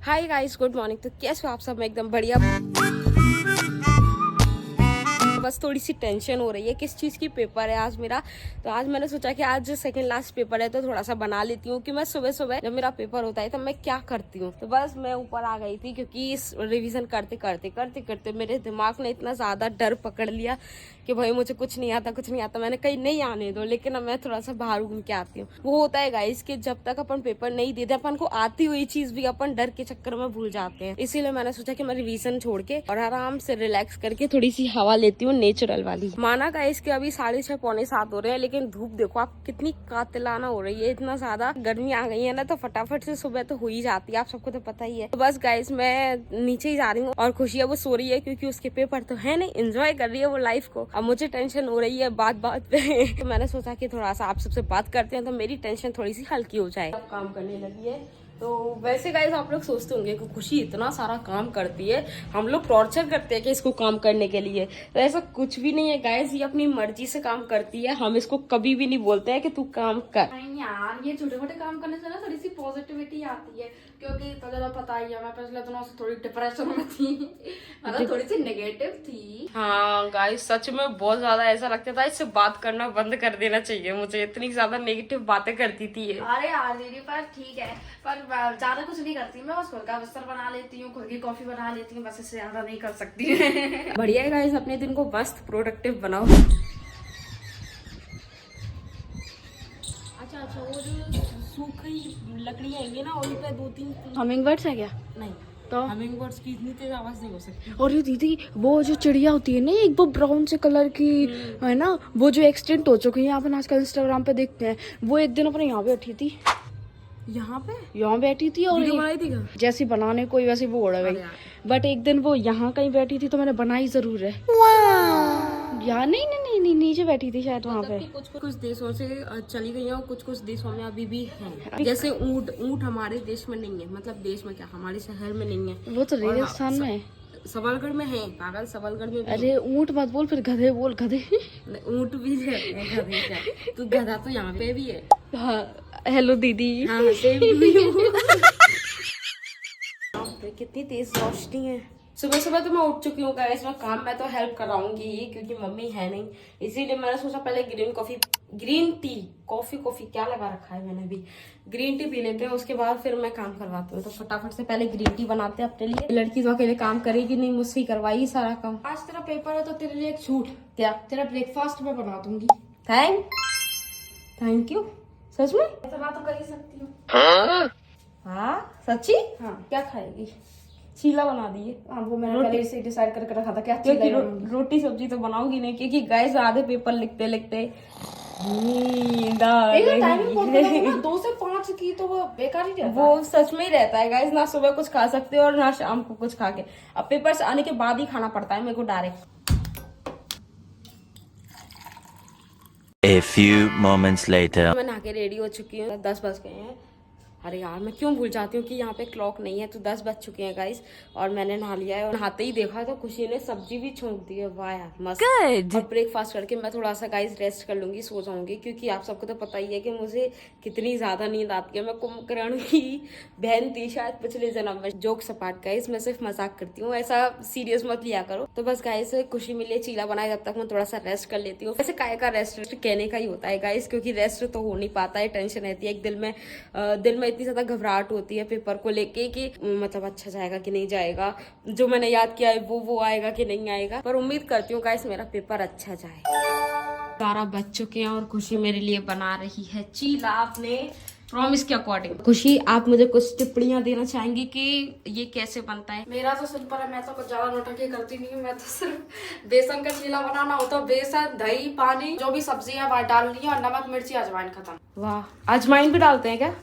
Hi guys, good morning. तो कैसे हो आप सब? मैं एकदम बढ़िया। बस थोड़ी सी टेंशन हो रही है, किस चीज़ की पेपर है आज मेरा। तो आज मैंने सोचा कि आज सेकंड लास्ट पेपर है तो थोड़ा सा बना लेती हूँ कि मैं सुबह सुबह जब मेरा पेपर होता है तो मैं क्या करती हूँ। तो बस मैं ऊपर आ गई थी क्योंकि इस रिवीजन करते करते करते करते मेरे दिमाग ने इतना ज़्यादा डर पकड़ लिया कि भाई मुझे कुछ नहीं आता, कुछ नहीं आता। मैंने कहीं नहीं आने दो, लेकिन अब मैं थोड़ा सा बाहर घूम के आती हूँ। वो होता है गाइस कि जब तक अपन पेपर नहीं देते अपन को आती हुई चीज भी अपन डर के चक्कर में भूल जाते हैं। इसीलिए मैंने सोचा कि मैं रिवीजन छोड़ के और आराम से रिलैक्स करके थोड़ी सी हवा लेती हूँ, नेचुरल वाली। माना गाइस कि अभी 6:30 पौने 7 हो रहे हैं, लेकिन धूप देखो आप कितनी कातिलाना हो रही है। इतना ज्यादा गर्मी आ गई है ना, तो फटाफट से सुबह तो हो ही जाती है, आप सबको तो पता ही है। तो बस गाइस मैं नीचे ही जा रही हूँ और खुशी है वो सो रही है क्योंकि उसके पेपर तो है नहीं, एंजॉय कर रही है वो लाइफ को। अब मुझे टेंशन हो रही है बात बात पे तो मैंने सोचा कि थोड़ा सा आप सबसे बात करते हैं तो मेरी टेंशन थोड़ी सी हल्की हो जाए। अब काम करने लगी है। तो वैसे गाइस आप लोग सोचते होंगे कि खुशी इतना सारा काम करती है, हम लोग टॉर्चर करते हैं कि इसको काम करने के लिए। तो ऐसा कुछ भी नहीं है गाइस, ये अपनी मर्जी से काम करती है। हम इसको कभी भी नहीं बोलते हैं कि तू काम कर। नहीं यार, ये छोटे मोटे काम करने से ना थोड़ी सी पॉजिटिविटी आती है, क्योंकि तुझे तो पता ही है मैं पिछले दिनों से थोड़ी डिप्रेशन में थी। मतलब थोड़ी सी नेगेटिव थी। हाँ गाइस, सच में बहुत ज्यादा ऐसा लगता था इससे बात करना बंद कर देना चाहिए मुझे, इतनी ज्यादा नेगेटिव बातें करती थी ये। अरे यार दीदी, पर ठीक है, पर ज्यादा कुछ नहीं करती मैं, बस खुद का बिस्तर बना लेती हूँ, खुद की कॉफी बना लेती हूँ, बस इससे ज्यादा नहीं कर सकती। बढ़िया है गाइस, अपने दिन को मस्त प्रोडक्टिव बनाओ। अच्छा, वो जो सूखी लकड़ियाँ आएंगी ना, उन पे 2-3 हमिंग बर्ड्स है क्या? नहीं तो हमिंग बर्ड्स की इतनी तेज आवाज नहीं हो सकती। और ये दीदी, वो जो चिड़िया होती है ना, एक वो ब्राउन से कलर की है ना, वो जो एक्सटेंट हो चुकी है, अपन आजकल इंस्टाग्राम पे देखते हैं, वो एक दिन अपने यहाँ पे बैठी थी, यहाँ बैठी थी और बनाई थी क्या? जैसी बनाने कोई वैसी वो उड़ गई। बट एक दिन वो यहाँ कहीं बैठी थी तो मैंने बनाई जरूर है। यहाँ नहीं नहीं नहीं नहीं, नीचे बैठी थी शायद वहाँ पे। कुछ कुछ देशों से चली गई हैं और कुछ कुछ देशों में अभी भी हैं। जैसे ऊंट हमारे देश में नहीं है, मतलब देश में क्या, हमारे शहर में नहीं है। वो तो राजस्थान में है। सबलगढ़ में है पागल, सबलगढ़ में भी है। अरे ऊंट मत बोल, फिर गधे बोल, गधे। ऊंट भी है, गधे क्या, तो गधा तो यहाँ पे भी है। हाँ, हेलो दीदी। हाँ, सेम टू यू। कितनी तेज रोशनी है। सुबह सुबह तो मैं उठ चुकी हूँ गाइस, मैं काम में तो हेल्प कराऊंगी ही क्योंकि मम्मी है नहीं। इसीलिए मैंने सोचा पहले ग्रीन टी कॉफी क्या लगा रखा है मैंने भी, ग्रीन टी पी लेते हैं, उसके बाद फिर मैं काम करवाती हूँ। तो फटाफट से पहले ग्रीन टी बनाते हैं अपने लिए। लड़की तो अकेले काम करेगी नहीं, मुझसे ही करवाई सारा काम। आज तेरा पेपर है तो तेरे लिए एक छूट, क्या? तेरा ब्रेकफास्ट मैं बना दूंगी। Thank you. सच में इतना तो कर ही सकती हूँ। हाँ सच्ची? हाँ, क्या खाएगी? चीला बना दिए। हाँ, वो मैंने पहले से डिसाइड करके रखा था क्या क्योंकि रोटी सब्जी तो बनाऊंगी नहीं, क्योंकि गाइस आधे पेपर लिखते लिखते नींद आ गई। 2 से 5 की तो वो बेकार ही रहता है। वो सच में ही रहता है गाइस, ना सुबह कुछ खा सकते हो और ना शाम को कुछ खा के। अब पेपर से आने के बाद ही खाना पड़ता है मेरे को direct. A few moments later. मैं नहा के रेडी हो चुकी हूँ, 10 बज गए हैं। अरे यार, मैं क्यों भूल जाती हूँ कि यहाँ पे क्लॉक नहीं है। तो 10 बज चुके हैं गाइस और मैंने नहा लिया है और नहाते ही देखा तो खुशी ने सब्जी भी छोंक दी है। वाह यार मस्त। और ब्रेकफास्ट करके मैं थोड़ा सा गाइस रेस्ट कर लूंगी, सो जाऊंगी, क्योंकि आप सबको तो पता ही है कि मुझे कितनी ज्यादा नींद आती है। मैं कुंभकर्ण की बहन थी शायद पिछले जन्म में। जोक सपाट गाइस, मैं सिर्फ मजाक करती हूँ, ऐसा सीरियस मत लिया करो। तो बस गाइस खुशी मिले चीला बनाए, जब तक मैं थोड़ा सा रेस्ट कर लेती हूँ। वैसे काय का रेस्ट कहने का ही होता है गाइस, क्योंकि रेस्ट तो हो नहीं पाता है, टेंशन रहती है एक दिल में इतनी ज्यादा घबराहट होती है पेपर को लेके कि मतलब अच्छा जाएगा कि नहीं जाएगा, जो मैंने याद किया है वो आएगा कि नहीं आएगा। पर उम्मीद करती हूँ गाइस मेरा पेपर अच्छा जाए। 12 बज चुके हैं और खुशी मेरे लिए बना रही है चीला अपने प्रॉमिस के अकॉर्डिंग। खुशी, आप मुझे कुछ टिप्पणियां देना चाहेंगी कि ये कैसे बनता है? मेरा तो सिंपल है, मैं तो कुछ ज्यादा नौटंकी करती नहीं हूँ। मैं तो सिर्फ बेसन का चीला बनाना हो तो बेसन, दही, पानी, जो भी सब्जी है वह डालनी है और नमक, मिर्ची, अजवाइन, खत्म। वाह, अजवाइन भी डालते हैं क्या?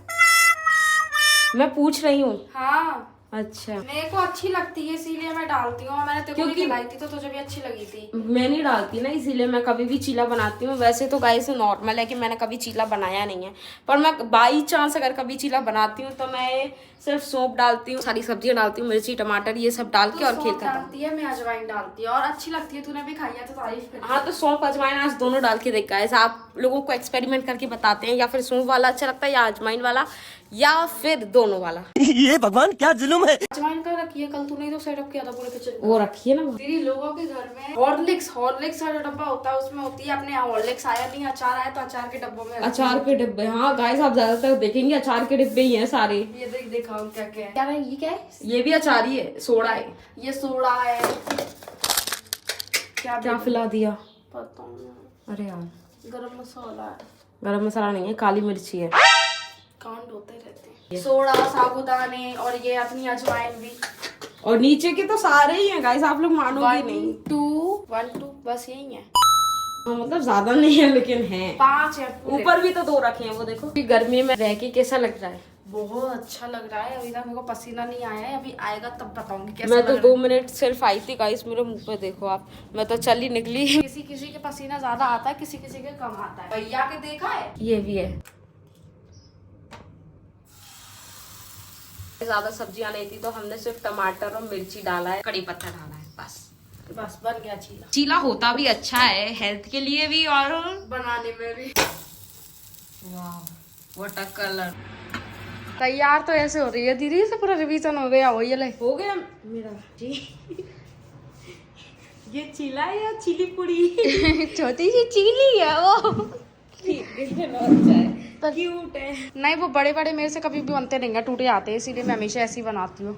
मैं पूछ रही हूँ। हाँ, अच्छा, मेरे को अच्छी लगती है इसीलिए मैं डालती हूँ। मैंने तेरे को भी खिलाई थी तो तुझे भी अच्छी लगी थी। मैं नहीं डालती ना, इसीलिए मैं कभी भी चीला बनाती हूँ। वैसे तो गाइस नॉर्मल है कि मैंने कभी चीला बनाया नहीं है, पर मैं बाई चांस अगर कभी चीला बनाती हूँ तो मैं सिर्फ सौंफ डालती हूँ, सारी सब्जियां डालती हूँ, मिर्ची टमाटर ये सब डाल के और खेल कर डालती है, मैं अजवाइन डालती है और अच्छी लगती है। तूने भी खाई है तो तारीफ कर। हाँ तो सौंफ अजवाइन आज दोनों डाल के देखा है। आप लोगों को एक्सपेरिमेंट करके बताते हैं, या फिर सौंफ वाला अच्छा लगता है या अजवाइन वाला या फिर दोनों वाला। ये भगवान क्या जुल्म है। अजवाइन का रखी है, कल तूने तो सेटअप किया था पूरे किचन। वो रखी है ना दीदी, लोगों के घर में हॉर्लिक्स का जो डब्बा होता है उसमें होती है। अपने यहाँ हॉर्लिक्स आया नहीं, अचार आया तो अचार के डब्बों में। अचार के डिब्बे, हाँ गाइस आप ज्यादातर देखेंगे अचार के डिब्बे ही हैं सारे। ये दिखाओ क्या क्या है। क्या है ये? क्या है ये भी अचार ही है, सोडा है। ये सोडा है। क्या खिला दिया पता नहीं। अरे यार गरम मसाला है। गरम मसाला नहीं है, काली मिर्ची है। कांड होते रहते हैं। सोडा, साबुदाने और ये अपनी अजवाइन भी। और नीचे के तो सारे ही हैं गाइस, आप लोग मानोगे नहीं। 1 2 बस यही है। हाँ, मतलब ज्यादा नहीं है लेकिन है। 5 है। ऊपर भी तो 2 रखे हैं, वो देखो। गर्मी में रह के कैसा लग रहा है? बहुत अच्छा लग रहा है। अभी तक मेरे को पसीना नहीं आया है, अभी आएगा तब बताऊंगी कैसा मैं तो लग 2 मिनट सिर्फ आई थी गाइस, मेरे मुंह पे देखो आप, मैं तो चल ही निकली। किसी किसी के पसीना ज्यादा आता है, किसी किसी के कम आता है। भैया के देखा है? ये भी है। ज्यादा सब्जियां नहीं थी तो हमने सिर्फ टमाटर और मिर्ची डाला है, कड़ी पत्ता डाला है, बस बन गया चीला। चीला होता भी अच्छा है, हेल्थ के लिए भी और बनाने में भी। वाह व्हाट अ कलर। तैयार तो ऐसे हो रही है दीदी, से पूरा रिवीजन हो गया। ये ले हो गया मेरा जी। ये चीला है या चिली पूरी? छोटी सी चीली है वो। क्यूट है। नहीं, वो बड़े बड़े मेरे से कभी भी बनते नहीं है, टूटे आते हैं, इसीलिए मैं हमेशा ऐसी बनाती हूँ।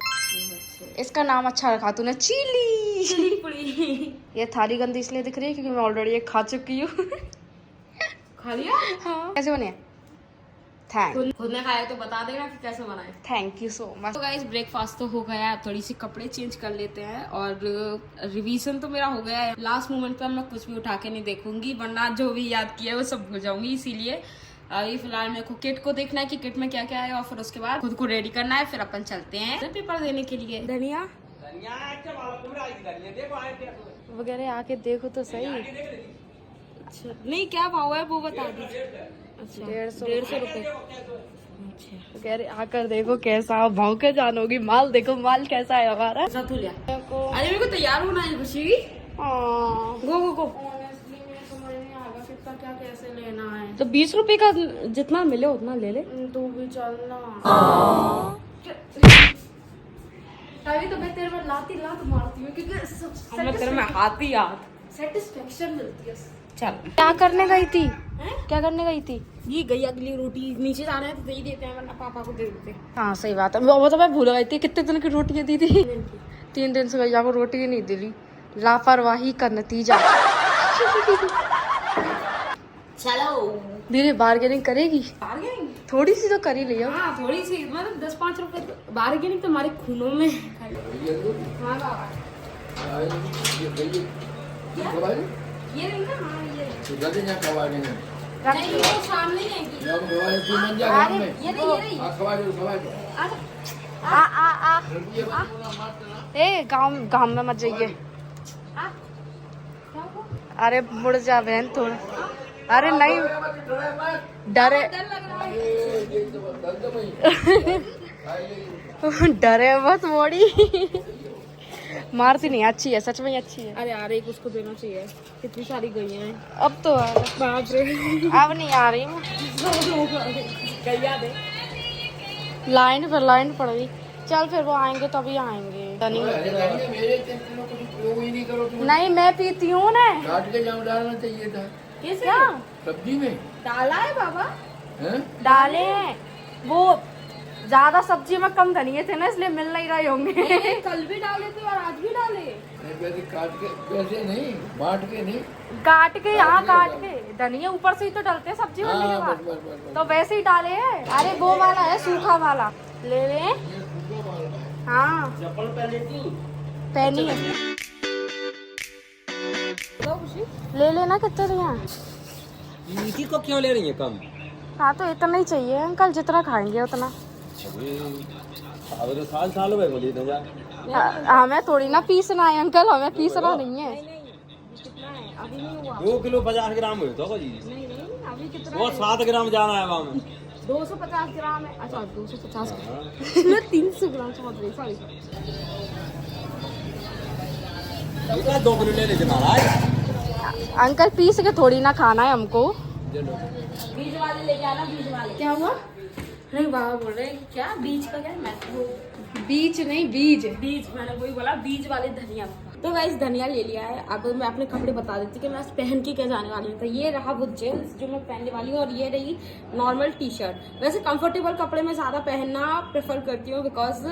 इसका नाम अच्छा रखा तूने, चिली पूरी। ये थाली गंदी इसलिए दिख रही है क्योंकि मैं ऑलरेडी एक खा चुकी हूँ। खा लिया? हाँ। कैसे बने? खुद ने खाया तो बता देना कि कैसे बनाए। Thank you so much. तो गाइस ब्रेकफास्ट तो हो गया है, थोड़ी सी कपड़े चेंज कर लेते हैं और रिवीजन तो मेरा हो गया है। लास्ट मोमेंट पर मैं कुछ भी उठा के नहीं देखूंगी, वरना जो भी याद किया है वो सब भूल जाऊंगी। इसीलिए अभी फिलहाल मेरे को किट को देखना है कि किट में क्या क्या है और फिर उसके बाद खुद को रेडी करना है, फिर अपन चलते हैं पेपर देने के लिए। धनिया वगैरह आके देखो तो सही। अच्छा नहीं, क्या भाव है वो बता दीजिए। अच्छा 150 रुपए। अच्छा कह रहे आकर देखो कैसा भाव के जानोगी। माल देखो, माल कैसा है हमारा। तू लिया। अरे मेरे को तैयार होना है खुशी। गो गो गो। क्या कैसे लेना है? तो 20 रुपए का जितना मिले उतना ले ले। तू भी चलना। तभी तो मैं तेरे में लात मारती हूँ क्योंकि मैं तेरे में हाथ ही हाथ सेटिस्फेक्शन मिलती है। चल क्या करने गई थी? क्या करने गई थी? ये गई अगली रोटी नीचे जा रहे हैं तो दे ही देते हैं, वरना पापा को दे देते हैं। हाँ सही बात है। वो तो मैं भूल गई थी। कितने दिन की रोटी दी थी? 3 दिन से भैया को रोटी ही नहीं दिली। लापरवाही का नतीजा। चलो धीरे बार्गेनिंग करेगी? बार्गेनिंग थोड़ी सी तो कर ही लियो। हाँ थोड़ी सी, मतलब 10-5 रुपए बार्गेनिंग तो हमारे खूनों में। हाँ बाबा ये नहीं ना। हाँ ये नहीं, वो सामने ही है। अरे ये नहीं। आ ए गाँव में मत जाइए। अरे मुड़ जा बहन थोड़ा। अरे नहीं, डरे डरे मत मोड़ी। मारती नहीं, अच्छी है, सच में अच्छी है। अरे यार एक उसको देना चाहिए, कितनी सारी गई हैं। अब तो आ रहा। बाप रे अब नहीं आ रही मैं। गैया दे। लाइन पड़ गई। चल फिर वो आएंगे तभी आएंगे। नहीं मैं पीती हूँ ना। काट के जाम डालना चाहिए था। क्या सब्जी में डाला है बाबा? हैं? डाले हैं? वो ज्यादा सब्जी में कम धनिये थे ना, इसलिए मिल नहीं रहे होंगे। कल भी डाले थे और आज भी डाले। वैसे काट के, वैसे नहीं बांट के नहीं, काट के। यहाँ काट के धनिया ऊपर से ही तो डालते हैं सब्जी बनने के हाँ, बाद। बस। तो वैसे ही डाले हैं। अरे वो वाला है, सूखा वाला ले ले। हाँ चप्पल पहनी है, ले लेना। कितने दिए? मीठी को क्यों ले रही है कम? हाँ तो इतना ही चाहिए अंकल, जितना खाएंगे उतना। अब तो साल हो गए बोली तो जा। हमें थोड़ी ना पीसना है अंकल, हमें पीसना नहीं है। कितना है? अभी नहीं हुआ। 2 किलो 50 ग्राम हुए तो जी। नहीं अभी कितना वो 7 ग्राम जाना है वहाँ में। 250 ग्राम है। अच्छा 250 ग्राम मैं 300 ग्राम समझ रही, सॉरी। 2 किलो ले लीजिए महाराज। अंकल पीस के थोड़ी ना खाना है हमको। बीज वाले लेके आना, बीज वाले। क्या हुआ? नहीं बाबा बोल रहे हैं कि क्या बीज का, क्या मैं बीज नहीं, बीज। बीज, मैंने वही बोला, बीज वाले धनिया। तो गाइस धनिया ले लिया है। अब मैं अपने कपड़े बता देती कि मैं आज पहन के क्या जाने वाली हूँ। तो ये रहा वो जींस जो मैं पहनने वाली हूँ, और ये रही नॉर्मल टी शर्ट। वैसे कंफर्टेबल कपड़े में ज़्यादा पहनना प्रेफर करती हूँ, बिकॉज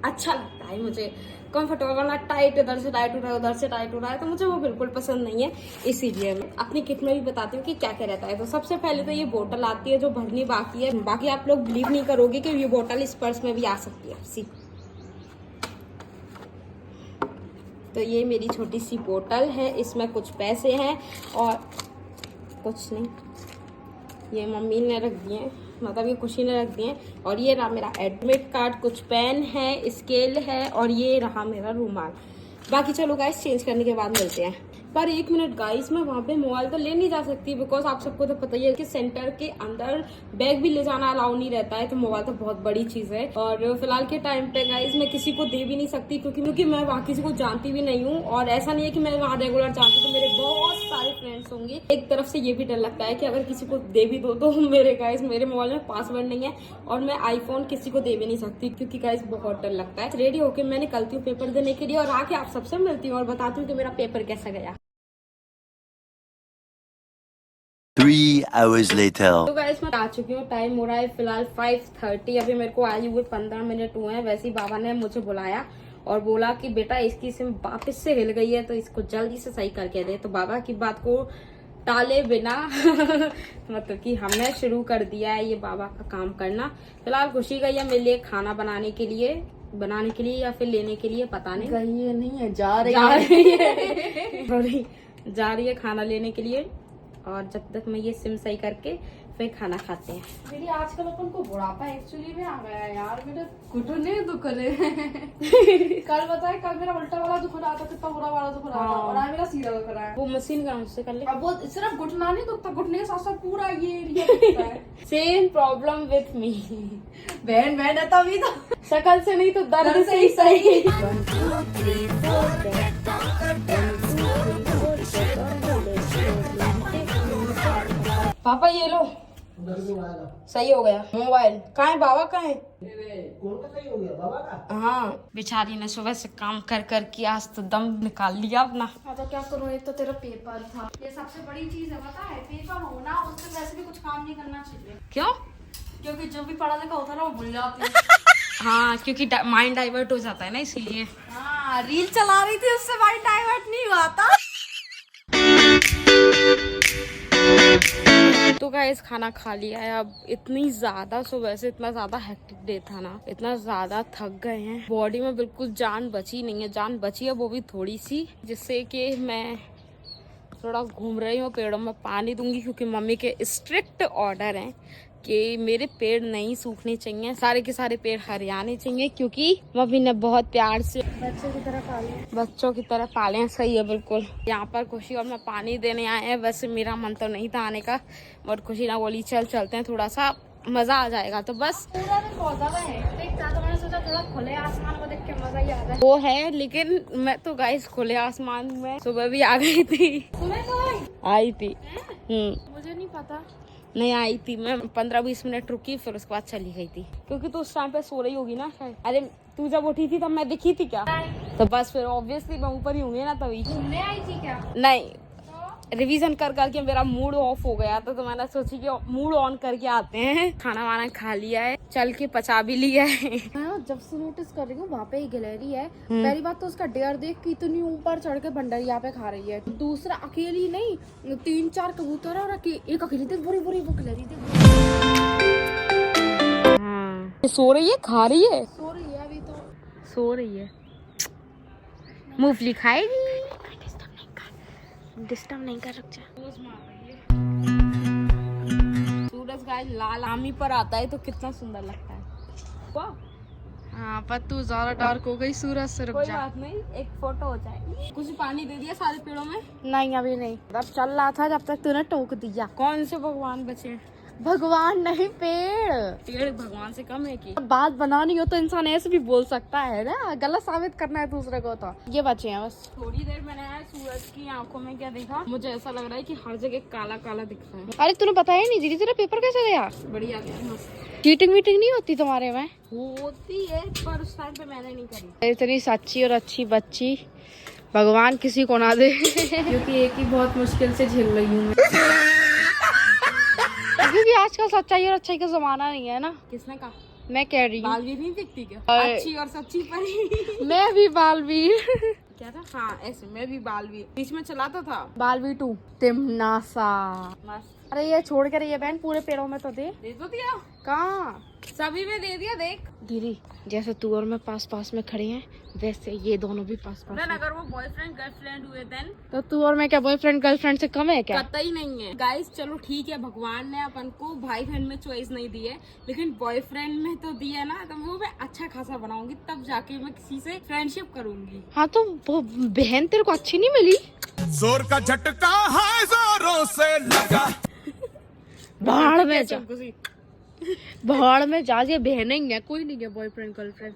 अच्छा लगता है मुझे कंफर्टेबल, वरना टाइट इधर से टाइट हो रहा है उधर से टाइट हो रहा है, तो मुझे वो बिल्कुल पसंद नहीं है। इसीलिए मैं अपनी किट में भी बताती हूँ कि क्या क्या रहता है। तो सबसे पहले तो ये बोतल आती है जो भरनी बाकी है। बाकी आप लोग बिलीव नहीं करोगे कि ये बोतल इस पर्स में भी आ सकती है। सी, तो ये मेरी छोटी सी बोतल है, इसमें कुछ पैसे हैं और कुछ नहीं, ये मम्मी ने रख दिए हैं, मतलब ये खुशी ने रख दिए हैं। और ये रहा मेरा एडमिट कार्ड, कुछ पेन है, स्केल है, और ये रहा मेरा रुमाल। बाकी चलो गाइस चेंज करने के बाद मिलते हैं। पर 1 मिनट गाइस, मैं वहाँ पे मोबाइल तो ले नहीं जा सकती, बिकॉज आप सबको तो पता ही है कि सेंटर के अंदर बैग भी ले जाना अलाउ नहीं रहता है। तो मोबाइल तो बहुत बड़ी चीज है, और फिलहाल के टाइम पे गाइस मैं किसी को दे भी नहीं सकती, क्योंकि मैं वहाँ किसी को जानती भी नहीं हूँ। और ऐसा नहीं है कि मैं वहाँ रेगुलर जानती, तो मेरे बहुत सारे फ्रेंड्स होंगे। एक तरफ से ये भी डर लगता है कि अगर किसी को दे भी दो तो मेरे गाइस मेरे मोबाइल में पासवर्ड नहीं है, और मैं आईफोन किसी को दे भी नहीं सकती, क्योंकि गाइस बहुत डर लगता है। रेडी होके मैं निकलती हूँ पेपर देने के लिए, और आके आप सबसे मिलती हूँ और बताती हूँ कि मेरा पेपर कैसा गया। 3 hours later. तो गाइस मैं आ चुकी हूँ, टाइम हो रहा है फिलहाल 5:30। अभी मेरे को आए हुए 15 मिनट हुए हैं। वैसे ही बाबा ने मुझे बुलाया और बोला कि बेटा इसकी सिम वापस से हिल गई है, तो इसको जल्दी से सही करके दे। तो बाबा की बात को टाले बिना मतलब कि हमने शुरू कर दिया है ये बाबा का काम करना। फिलहाल खुशी गई है मेरे लिए खाना बनाने के लिए या फिर लेने के लिए, पता नहीं। गई है नहीं है, जा रही है खाना लेने के लिए। और जब तक मैं ये सिम सही करके फिर खाना खाते हैं। मेरी आजकल अपन को बुढ़ापा एक्चुअली में आ गया है यार, मेरे घुटने दुख रहे कल बताए, कल मेरा उल्टा वाला दुख रहा था, कितना बुरा वाला दुख रहा था, और आज मेरा सीधा दुख रहा है। वो मशीन का मुझसे कर ले। अब वो सिर्फ घुटना नहीं दुखता, घुटने के साथ साथ पूरा ये एरिया दुखता है। Same problem with me. बहन है तभी तो, शक्ल से नहीं तो दर्द से ही सही। पापा ये लो, सही हो गया मोबाइल। कहाँ है बाबा, कहाँ है? कौन का सही हो गया, बाबा का? हाँ, बेचारी ने सुबह से काम कर कर के आज तो दम निकाल लिया अपना। हाँ तो क्या करूँ, एक तो तेरा पेपर था, ये सबसे बड़ी चीज है पता है। पेपर होना, उससे वैसे भी कुछ काम नहीं करना चाहिए। क्यों? क्योंकि जो भी पढ़ा लिखा होता है ना वो भूल जाते हैं। हाँ, क्योंकि माइंड डाइवर्ट हो जाता है ना, इसीलिए। हाँ, रील चला रही थी, उससे माइंड डाइवर्ट नहीं हुआ था। तो गाइस खाना खा लिया है। अब इतनी ज्यादा सुबह से इतना ज्यादा हेक्टिक डे था ना, इतना ज्यादा थक गए हैं, बॉडी में बिल्कुल जान बची नहीं है। जान बची है वो भी थोड़ी सी, जिससे कि मैं थोड़ा घूम रही हूँ। पेड़ों में पानी दूंगी, क्योंकि मम्मी के स्ट्रिक्ट ऑर्डर हैं कि मेरे पेड़ नहीं सूखने चाहिए, सारे के सारे पेड़ हरियाने चाहिए, क्योंकि मम्मी ने बहुत प्यार से बच्चों की तरह पाले हैं। सही है, बिल्कुल। यहाँ पर खुशी और मैं पानी देने आए हैं। वैसे मेरा मन तो नहीं था आने का, और खुशी ना बोली चलते हैं, थोड़ा सा मजा आ जाएगा। तो बस पूरा दिन बहुत ज्यादा हेक्टिक था, तो मैंने सोचा थोड़ा खुले आसमान को देख के मजा ही आ जाए। वो है, लेकिन मैं तो गाइस खुले आसमान में सुबह भी आ गई थी। तुम्हें तो आई थी। मुझे नहीं पता। नहीं आई थी, मैं 15-20 मिनट रुकी, फिर उसके बाद चली गई थी, क्योंकि तू उस टाइम पे सो रही होगी ना शायद। अरे तू जब उठी थी तब मैं दिखी थी क्या? तो बस फिर ऑब्वियसली मैं ऊपर ही होंगी ना तभी। घूमने आई थी क्या? नहीं, रिवीजन कर करके मेरा मूड ऑफ हो गया था, तो मैंने सोची कि मूड ऑन करके आते हैं। खाना वाना खा लिया है, चल के पचा भी लिया है। मैं जब से नोटिस कर रही हूँ वहाँ पे एक गैलरी है। पहली बात तो उसका डेयर देख के इतनी ऊपर चढ़ के भंडारिया पे खा रही है। दूसरा अकेली नहीं, 3-4 कबूतर और एक अकेली देख, बुरी वो गैलरी देख। हाँ, सो रही है, खा रही है, सो रही है अभी तो, सो रही है। मूंगफली खाएगी, डिस्टर्ब नहीं कर, रुक जा। सूरज गाइस लाल आमी पर आता है तो कितना सुंदर लगता है। वाह। हाँ पर तू ज्यादा डार्क हो गई सूरज से, रुक कोई जा। बात नहीं, एक फोटो हो जाएगी। कुछ पानी दे दिया सारे पेड़ों में? नहीं अभी नहीं, अब चल रहा था जब तक तूने टोक दिया। कौन से भगवान बचे? भगवान नहीं पेड़। पेड़ भगवान से कम है कि? बात बनानी हो तो इंसान ऐसे भी बोल सकता है ना, गलत साबित करना है दूसरे को तो। ये बचे हैं बस। थोड़ी देर मैंने यार सूरज की आंखों में क्या देखा, मुझे ऐसा लग रहा है कि हर जगह काला काला दिख रहा है। अरे तूने बताया नहीं दीदी, तेरा पेपर कैसे गया? बढ़िया गया, मस्त। चीटिंग वीटिंग नहीं होती तुम्हारे में? होती है पर उस टाइम पे मैंने नहीं करी। इतनी सच्ची और अच्छी बच्ची भगवान किसी को ना दे। क्योंकि एक ही बहुत मुश्किल से झेल रही हूँ मैं। क्योंकि आजकल सच्चाई और अच्छाई का जमाना नहीं है ना। किसने कहा? मैं कह रही हूँ। बालवीर नहीं दिखती क्या? अरे। अच्छी और सच्ची परी। मैं भी बालवीर। क्या था? हाँ ऐसे मैं भी बालवीर बीच में चलाता था। बालवीर 2 तिमनासा। मस्त। अरे ये छोड़ कर ये बहन पूरे पेड़ों में तो दे। दे तो दिया, कहाँ? सभी में दे दिया। देख दीदी जैसे तू और मैं पास पास में खड़े हैं, वैसे ये दोनों भी पास पास देन में। अगर वो बॉयफ्रेंड गर्लफ्रेंड हुए देन तो तू और मैं क्या बॉयफ्रेंड गर्लफ्रेंड से कम है क्या? कतई नहीं है गाइस। चलो ठीक है, भगवान ने अपन को भाई बहन में चॉइस नहीं दी है, लेकिन बॉयफ्रेंड में तो दी है ना। तो वो मैं अच्छा खासा बनाऊंगी, तब जाके मैं किसी से फ्रेंडशिप करूंगी। हाँ तो वो बहन तेरे को अच्छी नहीं मिली? जोर का झटका है जोरों से लगा। भाड़ में जा, खुशी। भाड़ में जा। ये बहन ही है, कोई नहीं है बॉयफ्रेंड गर्लफ्रेंड।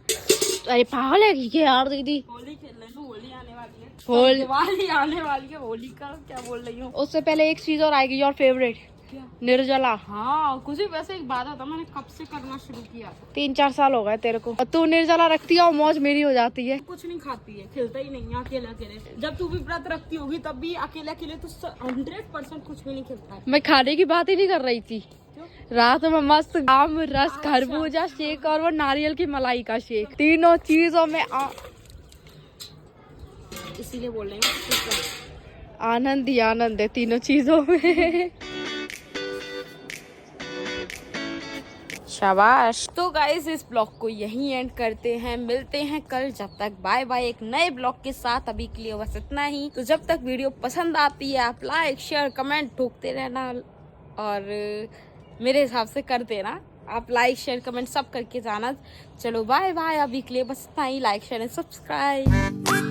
अरे पागल है क्या यार दीदी? होली खेल रहे हैं, होली आने वाली है। होली दिवाली आने वाली है, होली का क्या बोल रही हूँ। उससे पहले एक चीज और आएगी, योर फेवरेट क्या? निर्जला। हाँ कुछ ही वैसे एक बात था, मैंने कब से करना शुरू किया। 3-4 साल हो गए तेरे को, और तू निर्जला रखती है और मौज मेरी हो जाती है। कुछ नहीं खाती है, खिलता ही नहीं है अकेले अकेले। जब तू भी व्रत रखती होगी तब भी अकेले अकेले तो 100% कुछ भी नहीं खिलता है। मैं खाने की बात ही नहीं कर रही थी। क्यों? रात में मस्त आम रस, खरबूजा शेक और वो नारियल की मलाई का शेक, तीनों चीजों में इसीलिए बोल रही हूँ आनंद ही आनंद है तीनों चीजों में। शाबाश। तो गाइस इस ब्लॉग को यहीं एंड करते हैं, मिलते हैं कल। जब तक बाय बाय एक नए ब्लॉग के साथ। अभी के लिए बस इतना ही। तो जब तक वीडियो पसंद आती है आप लाइक शेयर कमेंट ठोकते रहना, और मेरे हिसाब से कर देना। आप लाइक शेयर कमेंट सब करके जाना। चलो बाय बाय, अभी के लिए बस इतना ही। Like share and subscribe.